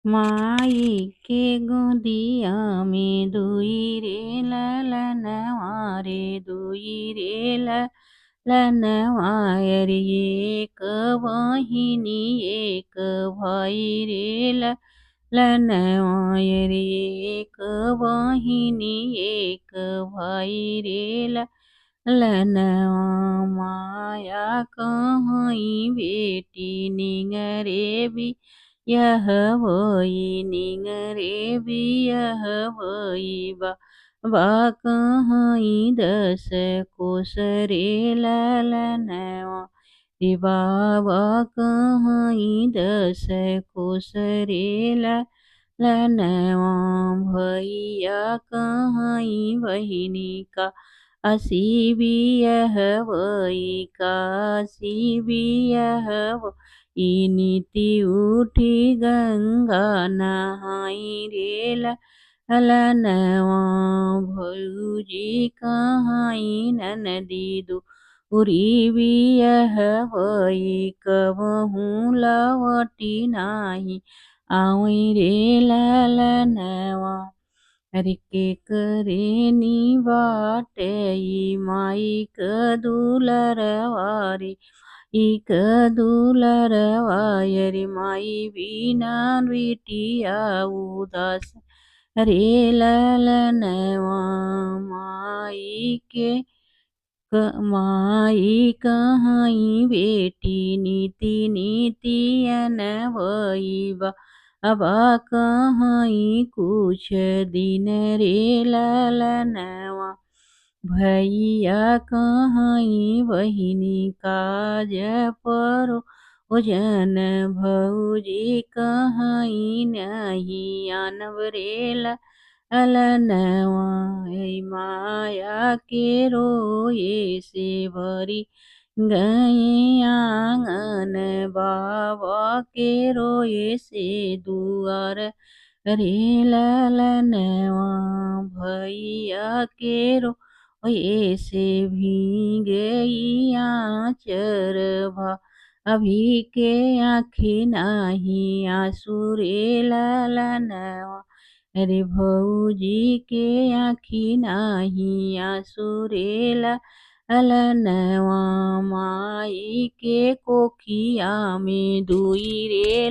माई के गोदिया में दुई रे ललनवा रे दुई रे ललनवा रे एक बहिनी एक भाई रे ललनवा रे एक बहिनी एक भाई रे ललनवा माया कहीं बेटी निंगरे भी यह वही निंगरे भी यह वही बा कहीं दस कोस रे ललनवा रे बाबा कहीं दस कोस रे ललनवा भैया कहीं बहिनी का असी भी यह वही काशी भी यह वही नीति उठी गंगा नहाई रे ललनवा भौजी कहाई ननदी दूरी भी यह वही कबहू लवटी नाही आई रे ललनवा हरि के करे नी बाटई माई क दुलरवारी इक दुलरवायरि माई बिना बिटिया उदास रे ललनवा माई कहीं बेटी नीति नीतियन वही अबा कहीं कुछ दिन रे ललनवा भैया कहीं बहिनी काज परो ओजन भौजी कहीं नहीं आनब रे ललनवा माया के रोए से भरी गए आंगन बाबा के रोए से दुआर रे ललनवा भैया के रोए से भीग गई आंचर अभी के आँखी नाही आंसू रे ललनवा अरे भौजी के आँखी नाही आंसू रे ललनवा माई के कोखिया में दुई रे